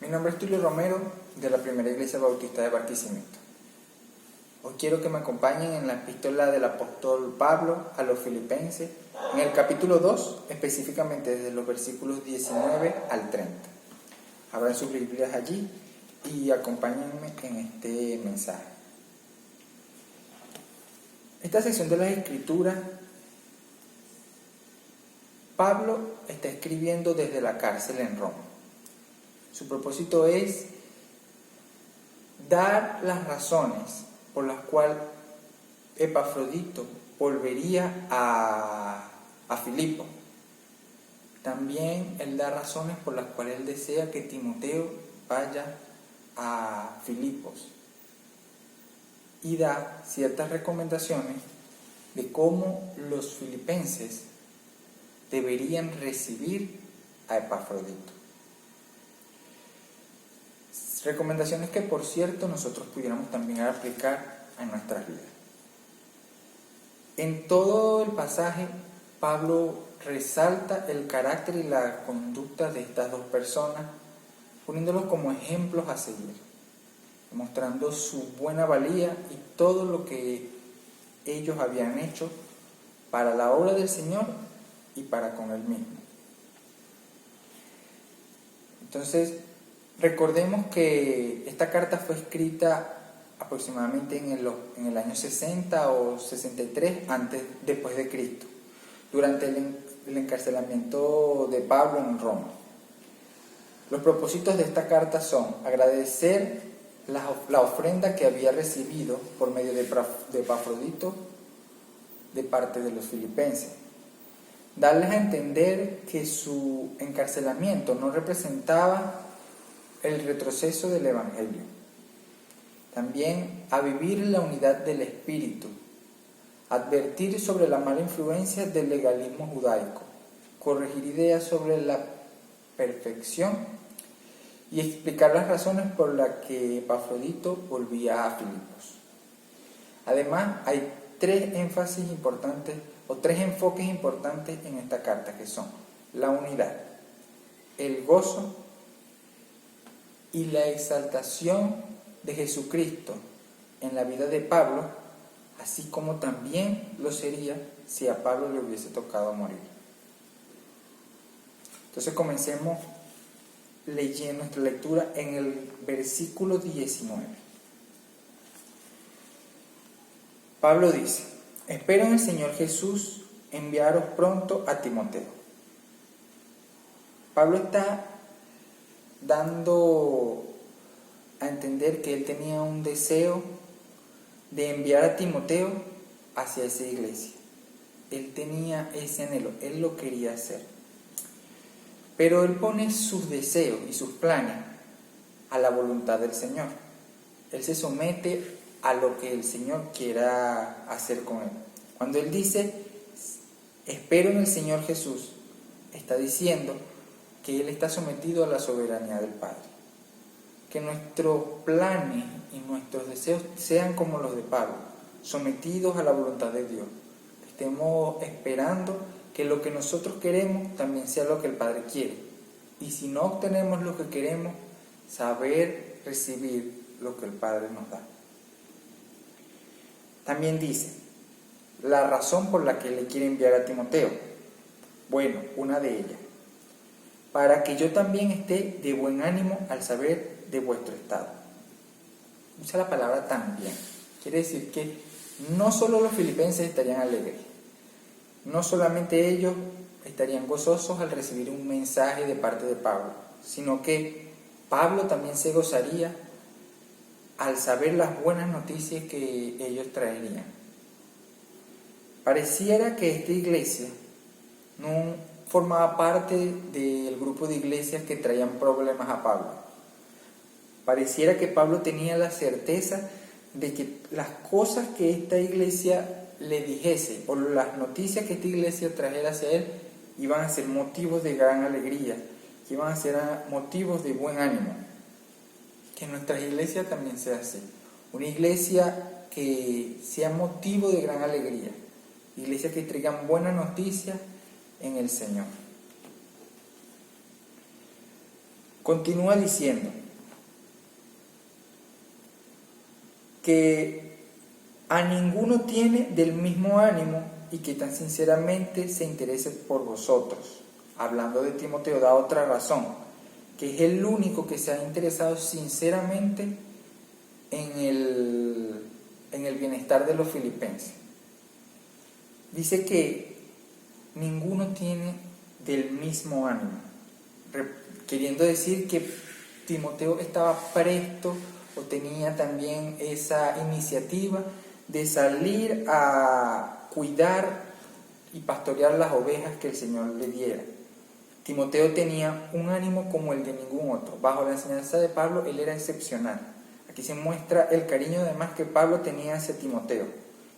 Mi nombre es Tulio Romero, de la Primera Iglesia Bautista de Barquisimeto. Hoy quiero que me acompañen en la epístola del apóstol Pablo a los Filipenses, en el capítulo 2, específicamente desde los versículos 19 al 30. Abran sus Biblias allí y acompáñenme en este mensaje. Esta sección de las Escrituras, Pablo está escribiendo desde la cárcel en Roma. Su propósito es dar las razones por las cuales Epafrodito volvería a Filipo. También él da razones por las cuales él desea que Timoteo vaya a Filipos y da ciertas recomendaciones de cómo los filipenses deberían recibir a Epafrodito. Recomendaciones que, por cierto, nosotros pudiéramos también aplicar a nuestras vidas. En todo el pasaje, Pablo resalta el carácter y la conducta de estas dos personas, poniéndolos como ejemplos a seguir, mostrando su buena valía y todo lo que ellos habían hecho para la obra del Señor y para con Él mismo. Entonces, recordemos que esta carta fue escrita aproximadamente en el año 60 o 63 después de Cristo, durante el encarcelamiento de Pablo en Roma. Los propósitos de esta carta son agradecer la ofrenda que había recibido por medio de Epafrodito de parte de los filipenses, darles a entender que su encarcelamiento no representaba el retroceso del Evangelio. También a vivir la unidad del Espíritu, advertir sobre la mala influencia del legalismo judaico, corregir ideas sobre la perfección y explicar las razones por las que Epafrodito volvía a Filipos. Además, hay tres enfoques importantes en esta carta, que son la unidad, el gozo y la exaltación de Jesucristo en la vida de Pablo, así como también lo sería si a Pablo le hubiese tocado morir. Entonces comencemos leyendo nuestra lectura en el versículo 19. Pablo dice: espero en el Señor Jesús enviaros pronto a Timoteo. Pablo está dando a entender que él tenía un deseo de enviar a Timoteo hacia esa iglesia. Él tenía ese anhelo, él lo quería hacer. Pero él pone sus deseos y sus planes a la voluntad del Señor. Él se somete a lo que el Señor quiera hacer con él. Cuando él dice, espero en el Señor Jesús, está diciendo que él está sometido a la soberanía del Padre. Que nuestros planes y nuestros deseos sean como los de Pablo, sometidos a la voluntad de Dios. Estemos esperando que lo que nosotros queremos también sea lo que el Padre quiere. Y si no obtenemos lo que queremos, saber recibir lo que el Padre nos da. También dice, la razón por la que le quiere enviar a Timoteo. Bueno, una de ellas, para que yo también esté de buen ánimo al saber de vuestro estado. Usa la palabra también. Quiere decir que no solo los filipenses estarían alegres, no solamente ellos estarían gozosos al recibir un mensaje de parte de Pablo, sino que Pablo también se gozaría al saber las buenas noticias que ellos traerían. Pareciera que esta iglesia no formaba parte del grupo de iglesias que traían problemas a Pablo. Pareciera que Pablo tenía la certeza de que las cosas que esta iglesia le dijese o las noticias que esta iglesia trajera hacia él iban a ser motivos de gran alegría, que iban a ser motivos de buen ánimo. Que nuestra iglesia también sea así, una iglesia que sea motivo de gran alegría, iglesia que traigan buenas noticias en el Señor. Continúa diciendo que a ninguno tiene del mismo ánimo y que tan sinceramente se interese por vosotros. Hablando de Timoteo, da otra razón, que es el único que se ha interesado sinceramente en el bienestar de los filipenses. Dice que ninguno tiene del mismo ánimo, queriendo decir que Timoteo estaba presto o tenía también esa iniciativa de salir a cuidar y pastorear las ovejas que el Señor le diera. Timoteo tenía un ánimo como el de ningún otro. Bajo la enseñanza de Pablo, él era excepcional. Aquí se muestra el cariño además que Pablo tenía hacia Timoteo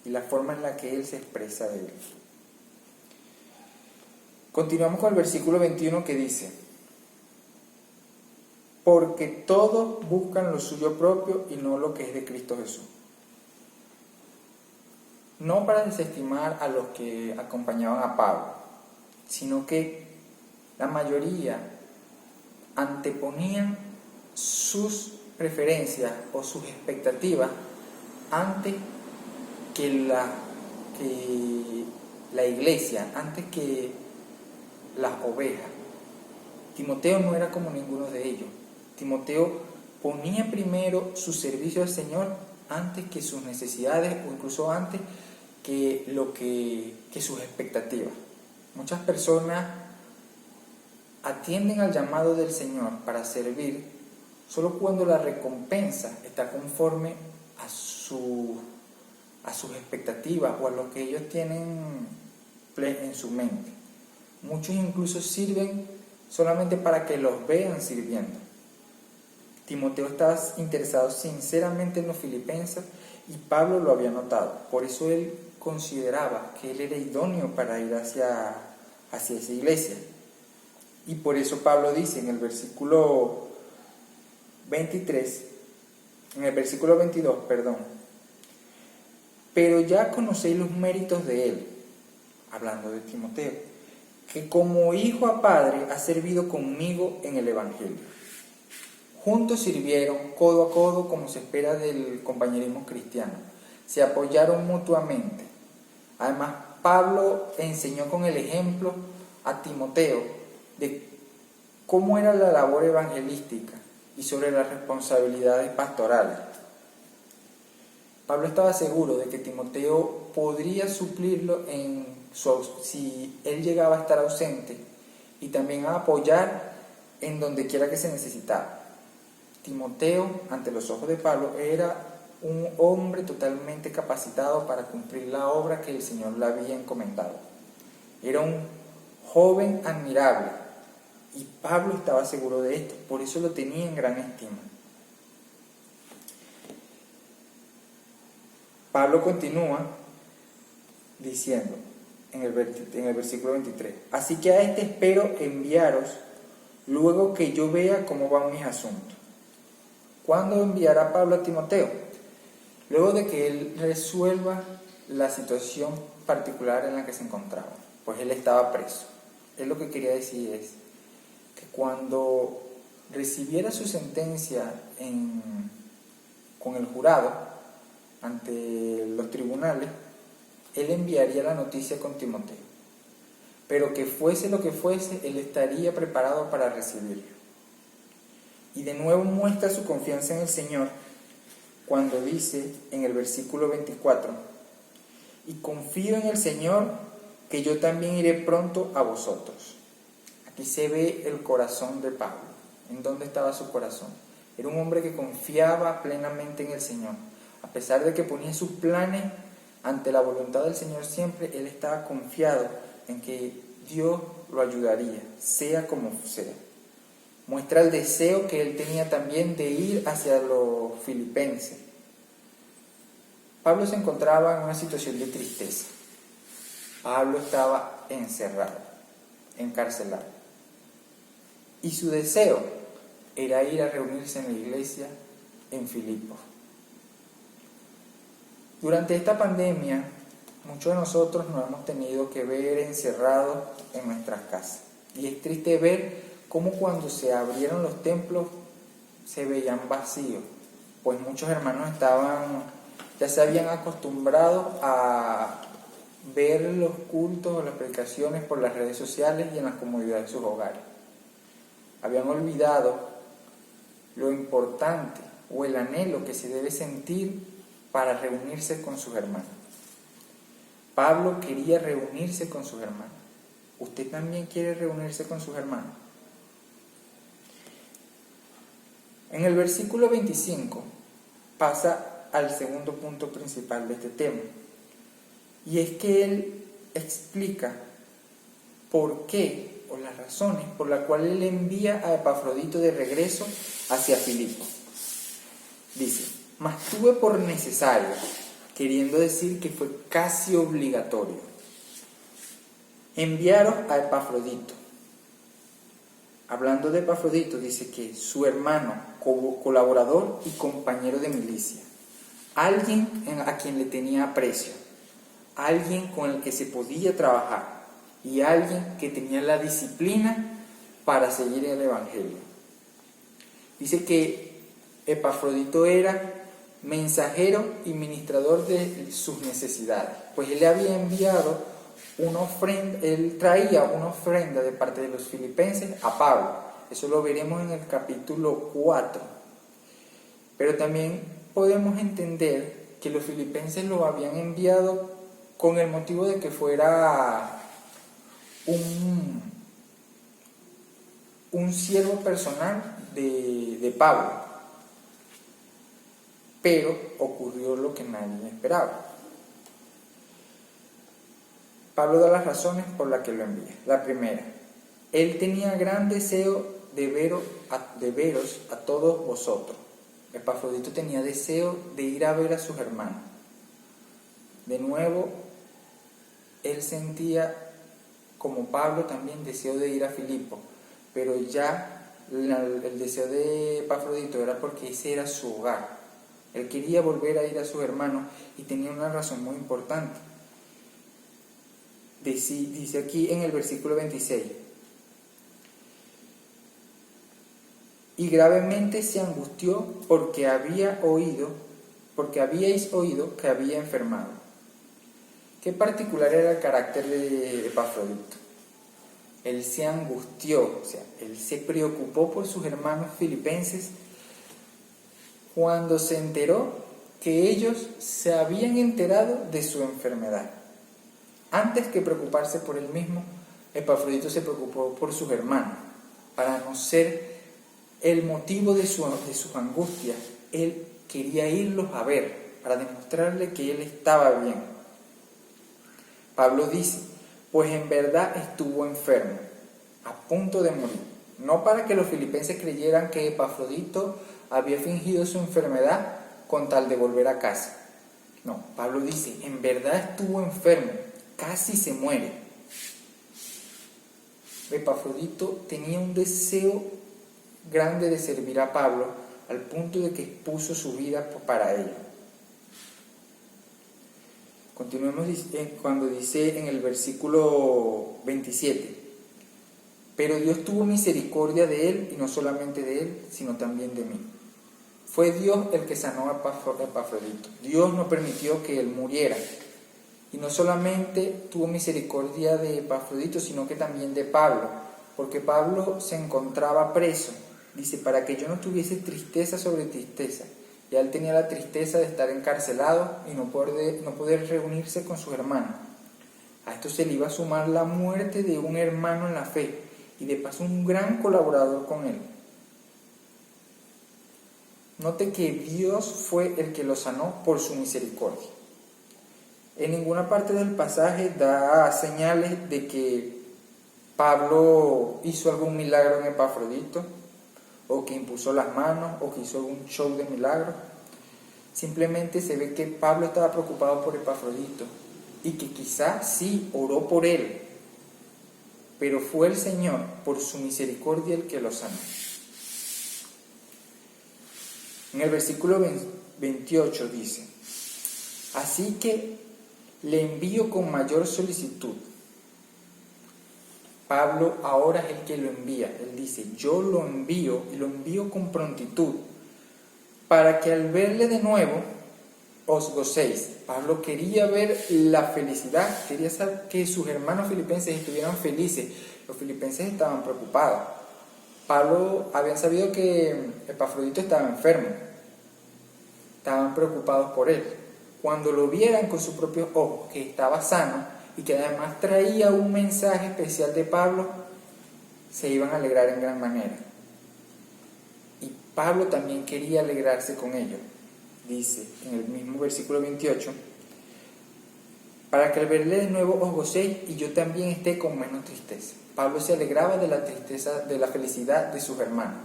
y la forma en la que él se expresa de él. Continuamos con el versículo 21 que dice: porque todos buscan lo suyo propio y no lo que es de Cristo Jesús. No para desestimar a los que acompañaban a Pablo, sino que la mayoría anteponían sus preferencias o sus expectativas antes que la iglesia, antes que las ovejas. Timoteo no era como ninguno de ellos. Timoteo ponía primero su servicio al Señor antes que sus necesidades o incluso antes que sus expectativas. Muchas personas atienden al llamado del Señor para servir solo cuando la recompensa está conforme a sus expectativas o a lo que ellos tienen en su mente. Muchos incluso sirven solamente para que los vean sirviendo. Timoteo estaba interesado sinceramente en los filipenses y Pablo lo había notado. Por eso él consideraba que él era idóneo para ir hacia esa iglesia. Y por eso Pablo dice en el versículo 22, pero ya conocéis los méritos de él, hablando de Timoteo, que como hijo a padre ha servido conmigo en el Evangelio. Juntos sirvieron codo a codo como se espera del compañerismo cristiano. Se apoyaron mutuamente. Además, Pablo enseñó con el ejemplo a Timoteo de cómo era la labor evangelística y sobre las responsabilidades pastorales. Pablo estaba seguro de que Timoteo podría suplirlo si él llegaba a estar ausente y también a apoyar en donde quiera que se necesitaba. Timoteo, ante los ojos de Pablo, era un hombre totalmente capacitado para cumplir la obra que el Señor le había encomendado. Era un joven admirable y Pablo estaba seguro de esto, por eso lo tenía en gran estima. Pablo continúa diciendo en el versículo 23: así que a este espero enviaros luego que yo vea cómo van mis asuntos. ¿Cuándo enviará Pablo a Timoteo? Luego de que él resuelva la situación particular en la que se encontraba, pues él estaba preso. Él lo que quería decir es que cuando recibiera su sentencia con el jurado ante los tribunales, él enviaría la noticia con Timoteo. Pero que fuese lo que fuese, él estaría preparado para recibirlo. Y de nuevo muestra su confianza en el Señor cuando dice en el versículo 24: y confío en el Señor que yo también iré pronto a vosotros. Aquí se ve el corazón de Pablo. ¿En dónde estaba su corazón? Era un hombre que confiaba plenamente en el Señor. A pesar de que ponía sus planes ante la voluntad del Señor siempre, él estaba confiado en que Dios lo ayudaría, sea como sea. Muestra el deseo que él tenía también de ir hacia los filipenses. Pablo se encontraba en una situación de tristeza. Pablo estaba encerrado, encarcelado. Y su deseo era ir a reunirse en la iglesia en Filipos. Durante esta pandemia, muchos de nosotros nos hemos tenido que ver encerrados en nuestras casas. Y es triste ver como cuando se abrieron los templos se veían vacíos, pues muchos hermanos ya se habían acostumbrado a ver los cultos o las predicaciones por las redes sociales y en las comodidades de sus hogares. Habían olvidado lo importante o el anhelo que se debe sentir para reunirse con sus hermanos. Pablo quería reunirse con sus hermanos. ¿Usted también quiere reunirse con sus hermanos? En el versículo 25 pasa al segundo punto principal de este tema, y es que él explica por qué o las razones por las cuales él envía a Epafrodito de regreso hacia Filipo. Dice: mas tuve por necesario, queriendo decir que fue casi obligatorio, enviaros a Epafrodito. Hablando de Epafrodito, dice que su hermano, colaborador y compañero de milicia, alguien a quien le tenía aprecio, alguien con el que se podía trabajar y alguien que tenía la disciplina para seguir el Evangelio. Dice que Epafrodito era mensajero y ministrador de sus necesidades, pues él le había enviado una ofrenda, él traía una ofrenda de parte de los filipenses a Pablo. Eso lo veremos en el capítulo 4. Pero también podemos entender que los filipenses lo habían enviado con el motivo de que fuera un siervo personal de Pablo. Pero ocurrió lo que nadie esperaba. Pablo da las razones por las que lo envía. La primera: él tenía gran deseo de veros a todos vosotros. Epafrodito tenía deseo de ir a ver a sus hermanos. De nuevo, él sentía, como Pablo, también deseo de ir a Filipo, pero ya el deseo de Epafrodito era porque ese era su hogar. Él quería volver a ir a sus hermanos y tenía una razón muy importante. Dice aquí en el versículo 26: y gravemente se angustió porque habíais oído que había enfermado. ¿Qué particular era el carácter de Epafrodito? Él se angustió, o sea, él se preocupó por sus hermanos filipenses cuando se enteró que ellos se habían enterado de su enfermedad. Antes que preocuparse por él mismo, Epafrodito se preocupó por sus hermanos. Para no ser el motivo de sus angustias, él quería irlos a ver, para demostrarle que él estaba bien. Pablo dice: pues en verdad estuvo enfermo, a punto de morir. No para que los filipenses creyeran que Epafrodito había fingido su enfermedad con tal de volver a casa. No, Pablo dice: en verdad estuvo enfermo, casi se muere. Epafrodito tenía un deseo grande de servir a Pablo, al punto de que expuso su vida para ello. Continuemos cuando dice en el versículo 27: pero Dios tuvo misericordia de él, y no solamente de él, sino también de mí. Fue Dios el que sanó a Epafrodito. Dios no permitió que él muriera. Y no solamente tuvo misericordia de Epafrodito, sino que también de Pablo, porque Pablo se encontraba preso. Dice: para que yo no tuviese tristeza sobre tristeza. Ya él tenía la tristeza de estar encarcelado y no poder reunirse con sus hermanos. A esto se le iba a sumar la muerte de un hermano en la fe, y de paso un gran colaborador con él. Note que Dios fue el que lo sanó por su misericordia. En ninguna parte del pasaje da señales de que Pablo hizo algún milagro en Epafrodito, o que impuso las manos, o que hizo algún show de milagros. Simplemente se ve que Pablo estaba preocupado por Epafrodito, y que quizás sí oró por él, pero fue el Señor, por su misericordia, el que lo sanó. En el versículo 28 dice: así que le envío con mayor solicitud, Pablo ahora es el que lo envía. Él dice, yo lo envío y lo envío con prontitud, para que al verle de nuevo os gocéis. Pablo quería ver la felicidad, quería saber que sus hermanos filipenses estuvieran felices. Los filipenses estaban preocupados. Pablo habían sabido que Epafrodito estaba enfermo. Estaban preocupados por él. Cuando lo vieran con sus propios ojos que estaba sano y que además traía un mensaje especial de Pablo, se iban a alegrar en gran manera. Y Pablo también quería alegrarse con ellos. Dice en el mismo versículo 28, para que al verle de nuevo os gocéis y yo también esté con menos tristeza. Pablo se alegraba de la tristeza, de la felicidad de sus hermanos.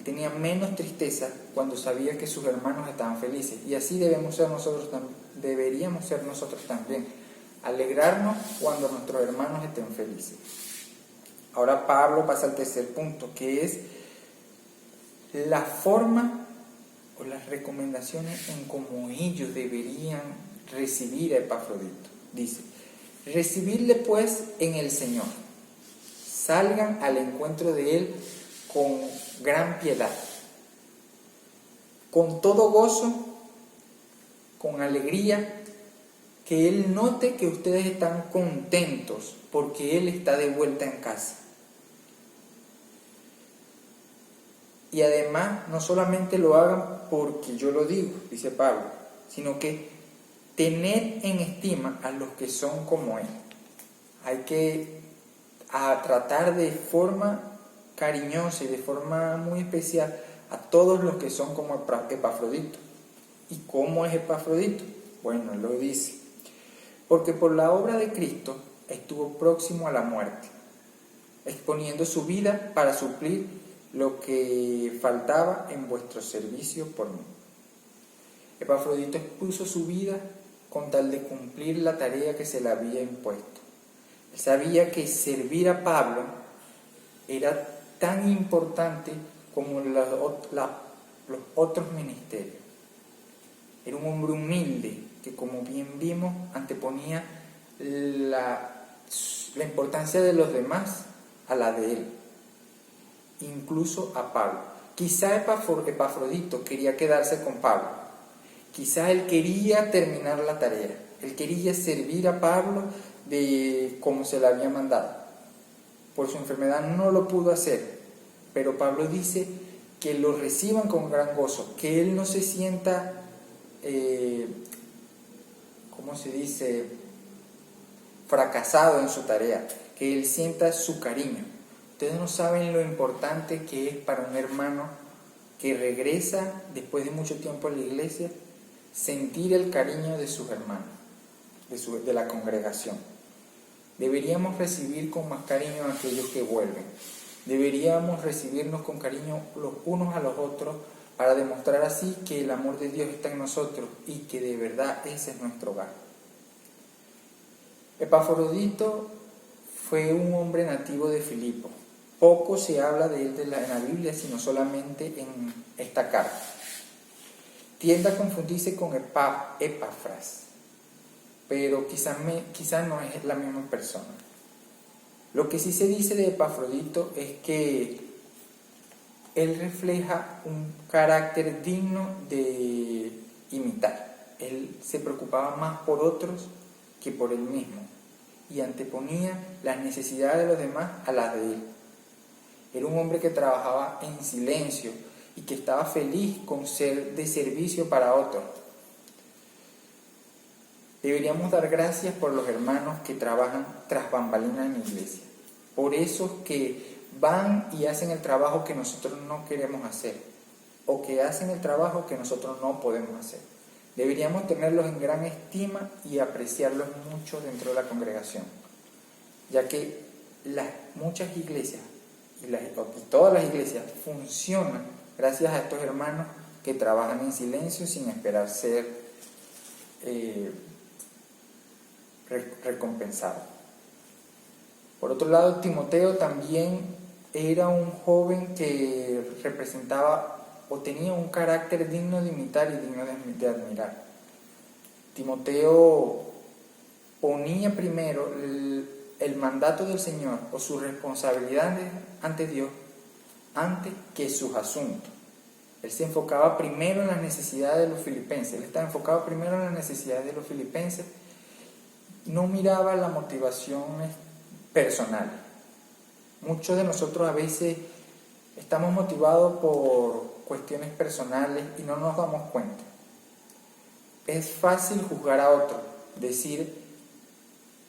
Tenía menos tristeza cuando sabía que sus hermanos estaban felices. Y así deberíamos ser nosotros también. Alegrarnos cuando nuestros hermanos estén felices. Ahora Pablo pasa al tercer punto, que es la forma o las recomendaciones en cómo ellos deberían recibir a Epafrodito. Dice, recibidle pues en el Señor. Salgan al encuentro de él con gran piedad, con todo gozo, con alegría, que él note que ustedes están contentos porque él está de vuelta en casa. Y además no solamente lo hagan porque yo lo digo, dice Pablo, sino que tened en estima a los que son como él. Hay que tratar de forma cariñosa y de forma muy especial a todos los que son como Epafrodito. ¿Y cómo es Epafrodito? Bueno, lo dice, porque por la obra de Cristo estuvo próximo a la muerte, exponiendo su vida para suplir lo que faltaba en vuestro servicio por mí. Epafrodito expuso su vida con tal de cumplir la tarea que se le había impuesto. Él sabía que servir a Pablo era tan importante como los otros ministerios. Era un hombre humilde que, como bien vimos, anteponía la importancia de los demás a la de él, incluso a Pablo. Quizá Epafrodito quería quedarse con Pablo, quizá él quería terminar la tarea, él quería servir a Pablo de como se le había mandado. Por su enfermedad no lo pudo hacer, pero Pablo dice que lo reciban con gran gozo, que él no se sienta, fracasado en su tarea, que él sienta su cariño. Ustedes no saben lo importante que es para un hermano que regresa después de mucho tiempo en la iglesia, sentir el cariño de sus hermanos, de la congregación. Deberíamos recibir con más cariño a aquellos que vuelven. Deberíamos recibirnos con cariño los unos a los otros para demostrar así que el amor de Dios está en nosotros y que de verdad ese es nuestro hogar. Epafrodito fue un hombre nativo de Filipo. Poco se habla de él en la Biblia, sino solamente en esta carta. Tiende a confundirse con Epafras, pero quizás no es la misma persona. Lo que sí se dice de Epafrodito es que él refleja un carácter digno de imitar. Él se preocupaba más por otros que por él mismo y anteponía las necesidades de los demás a las de él. Era un hombre que trabajaba en silencio y que estaba feliz con ser de servicio para otros. Deberíamos dar gracias por los hermanos que trabajan tras bambalinas en la iglesia, por esos que van y hacen el trabajo que nosotros no queremos hacer, o que hacen el trabajo que nosotros no podemos hacer. Deberíamos tenerlos en gran estima y apreciarlos mucho dentro de la congregación, ya que muchas iglesias y todas las iglesias funcionan gracias a estos hermanos que trabajan en silencio sin esperar ser recompensado. Por otro lado, Timoteo también era un joven que representaba o tenía un carácter digno de imitar y digno de admirar. Timoteo ponía primero el mandato del Señor o sus responsabilidades ante Dios antes que sus asuntos. Él se enfocaba primero en las necesidades de los filipenses. Él estaba enfocado primero en las necesidades de los filipenses. No miraba las motivaciones personales. Muchos de nosotros a veces estamos motivados por cuestiones personales y no nos damos cuenta. Es fácil juzgar a otro, decir,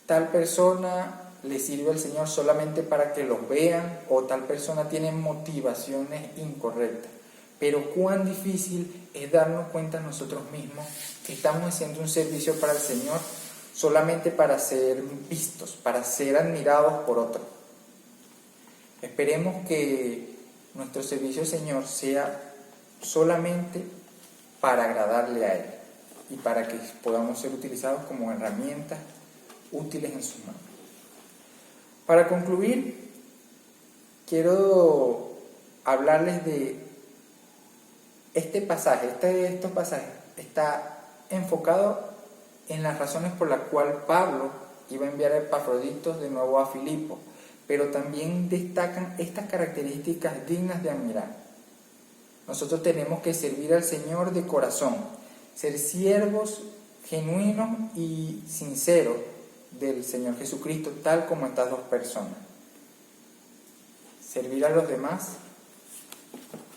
tal persona le sirve al Señor solamente para que los vean, o tal persona tiene motivaciones incorrectas. Pero cuán difícil es darnos cuenta nosotros mismos que estamos haciendo un servicio para el Señor solamente para ser vistos, para ser admirados por otros. Esperemos que nuestro servicio al Señor sea solamente para agradarle a Él y para que podamos ser utilizados como herramientas útiles en sus manos. Para concluir, quiero hablarles de este pasaje. Estos pasajes está enfocado en las razones por las cuales Pablo iba a enviar a Epafrodito de nuevo a Filipo, pero también destacan estas características dignas de admirar. Nosotros tenemos que servir al Señor de corazón, ser siervos genuinos y sinceros del Señor Jesucristo, tal como estas dos personas. Servir a los demás,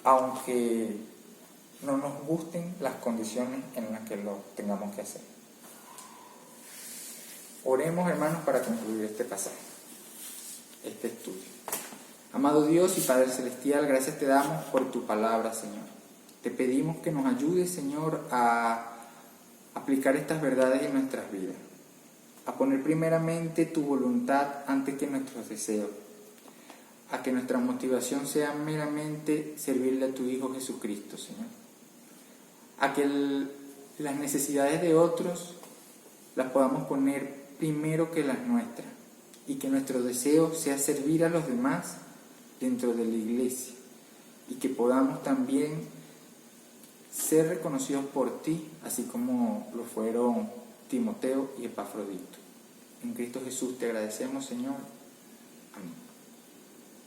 aunque no nos gusten las condiciones en las que lo tengamos que hacer. Oremos, hermanos, para concluir este pasaje, este estudio. Amado Dios y Padre Celestial, gracias te damos por tu palabra, Señor. Te pedimos que nos ayudes, Señor, a aplicar estas verdades en nuestras vidas, a poner primeramente tu voluntad antes que nuestros deseos, a que nuestra motivación sea meramente servirle a tu Hijo Jesucristo, Señor, a que las necesidades de otros las podamos poner primero que las nuestras y que nuestro deseo sea servir a los demás dentro de la iglesia y que podamos también ser reconocidos por ti, así como lo fueron Timoteo y Epafrodito. En Cristo Jesús te agradecemos, Señor. Amén.